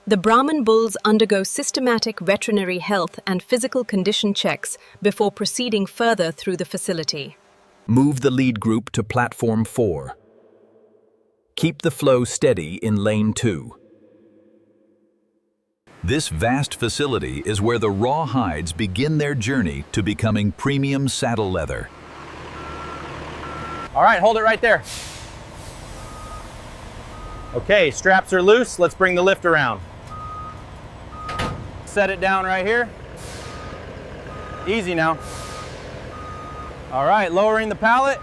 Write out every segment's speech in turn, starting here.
The Brahman bulls undergo systematic veterinary health and physical condition checks before proceeding further through the facility. Move the lead group to platform 4. Keep the flow steady in lane 2. This vast facility is where the raw hides begin their journey to becoming premium saddle leather. All right, hold it right there. Okay, straps are loose. Let's bring the lift around. Set it down right here. Easy now. All right, lowering the pallet.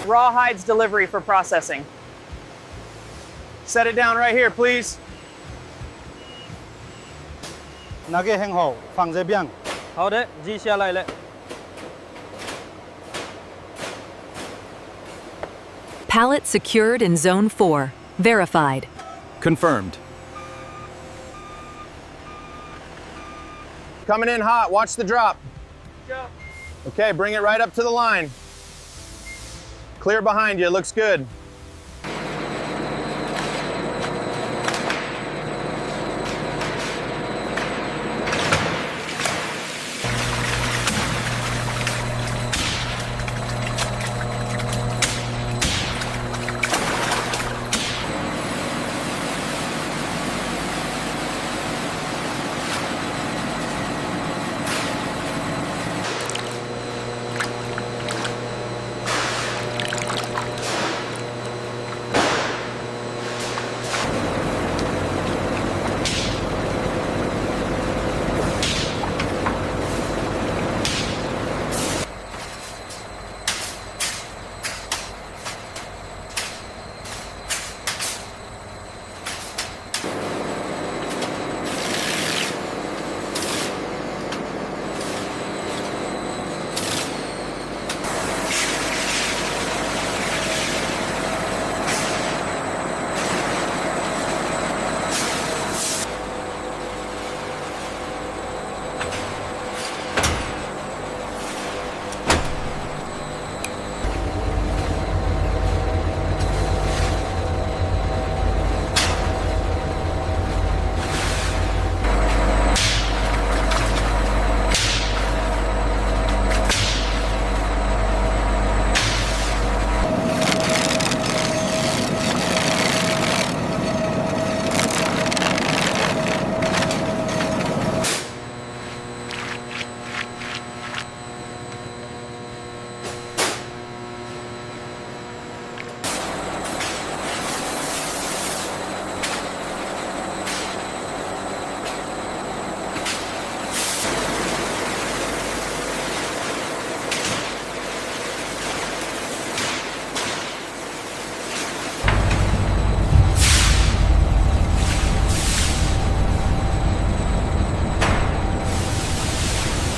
Rawhides delivery for processing. Set it down right here, please. 拿给很好，放这边。好的，记下来了。Pallet secured in Zone 4. Verified. Confirmed. Coming in hot, watch the drop. Go. Okay, bring it right up to the line. Clear behind you, looks good.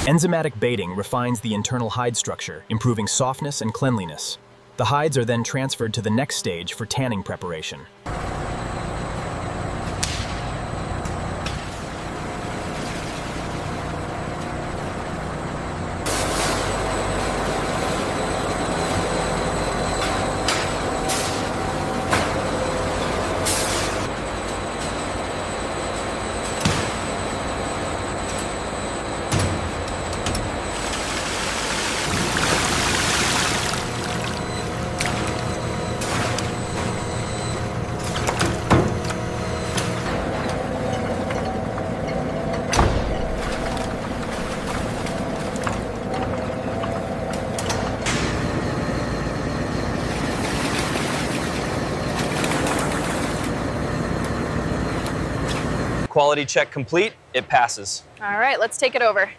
Enzymatic baiting refines the internal hide structure, improving softness and cleanliness. The hides are then transferred to the next stage for tanning preparation. Quality check complete, it passes. All right, let's take it over.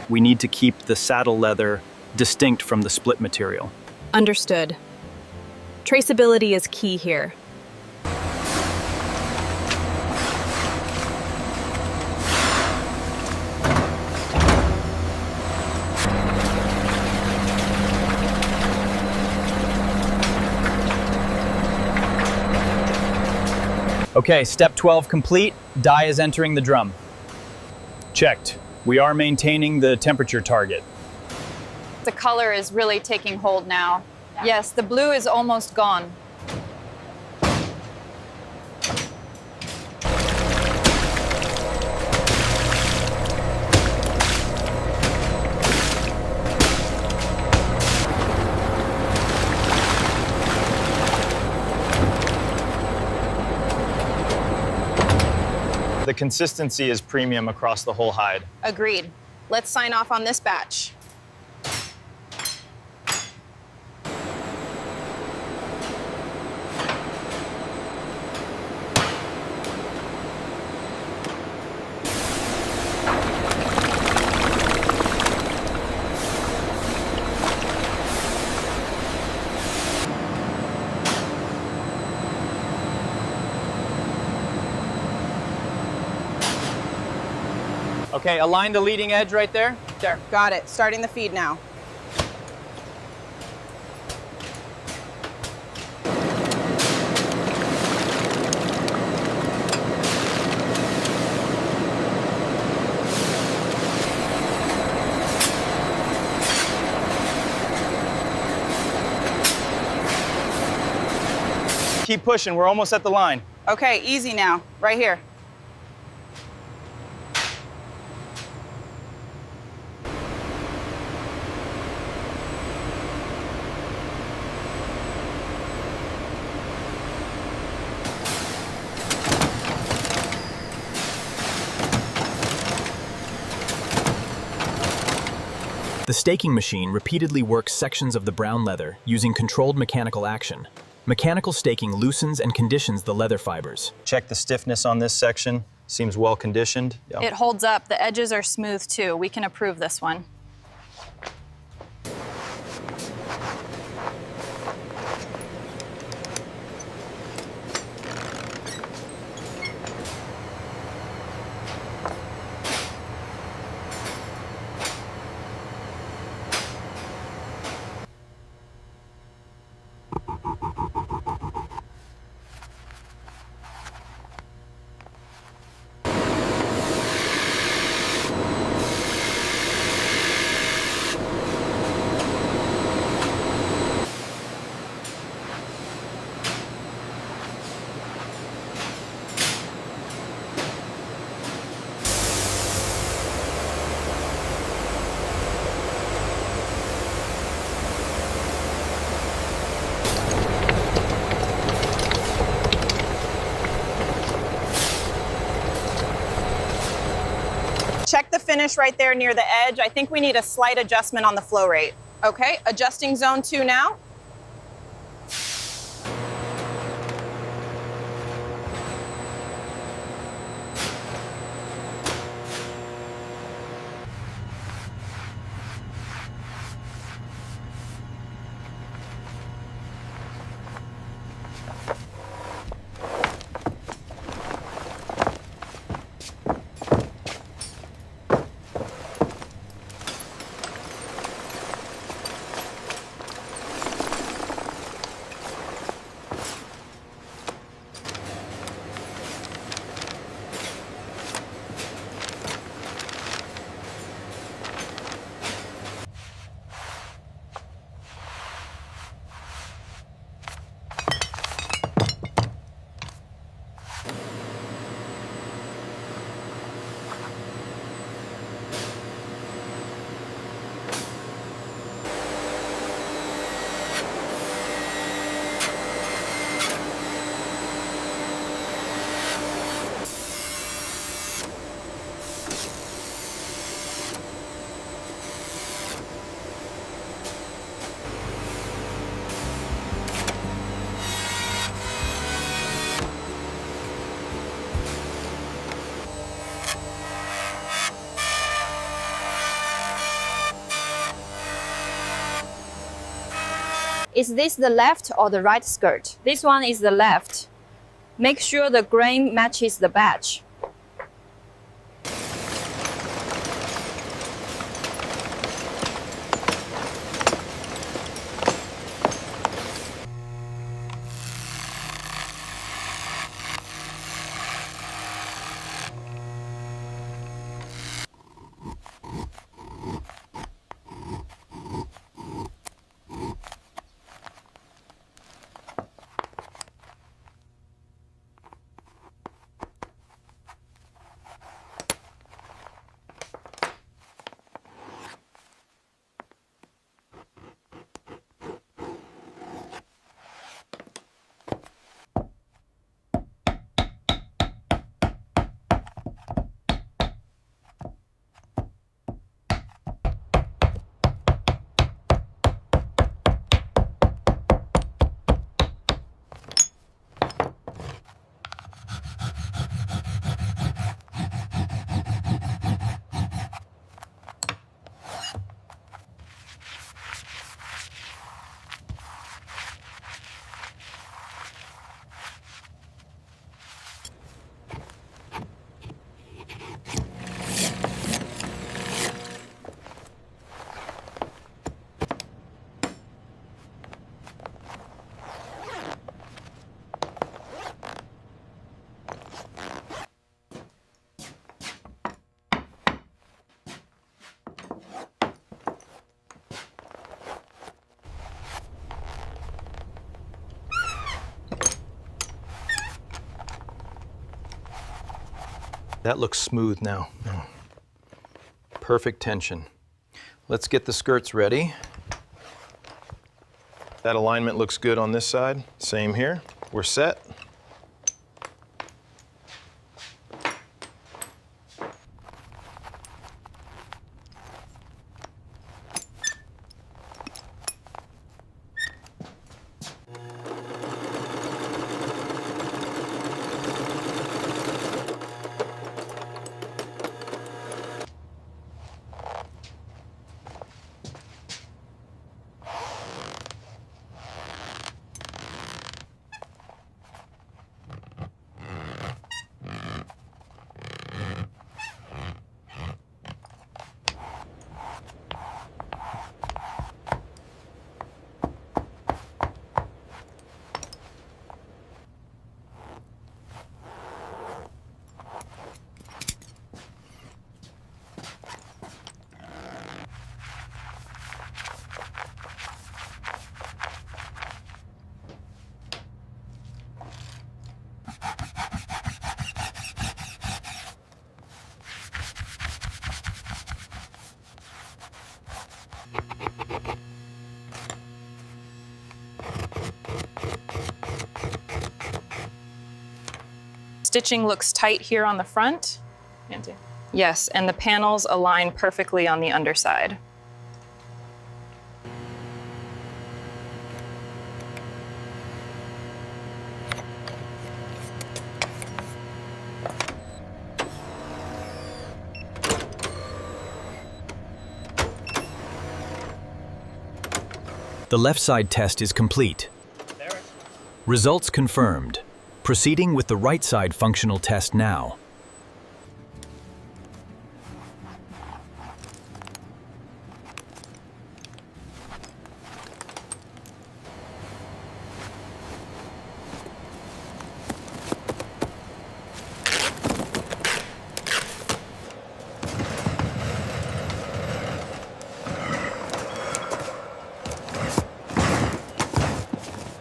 We need to keep the saddle leather distinct from the split material. Understood. Traceability is key here. Okay, step 12 complete. Die is entering the drum. Checked. We are maintaining the temperature target. The color is really taking hold now. Yes, the blue is almost gone. The consistency is premium across the whole hide. Agreed. Let's sign off on this batch. Okay, align the leading edge right there. There, got it. Starting the feed now. Keep pushing, we're almost at the line. Okay, easy now. Right here. The staking machine repeatedly works sections of the brown leather using controlled mechanical action. Mechanical staking loosens and conditions the leather fibers. Check the stiffness on this section. Seems well conditioned. Yep. It holds up. The edges are smooth too. We can approve this one. Check the finish right there near the edge. I think we need a slight adjustment on the flow rate. Okay, adjusting zone 2 now. Is this the left or the right skirt? This one is the left. Make sure the grain matches the badge. That looks smooth now. Perfect tension. Let's get the skirts ready. That alignment looks good on this side. Same here. We're set. Stitching looks tight here on the front. Yes, and the panels align perfectly on the underside. The left side test is complete. Results confirmed. Proceeding with the right side functional test now.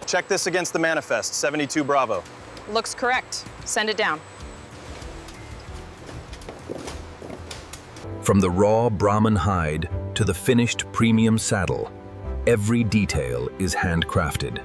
Check this against the manifest, 72 Bravo. Looks correct. Send it down. From the raw Brahman hide to the finished premium saddle, every detail is handcrafted.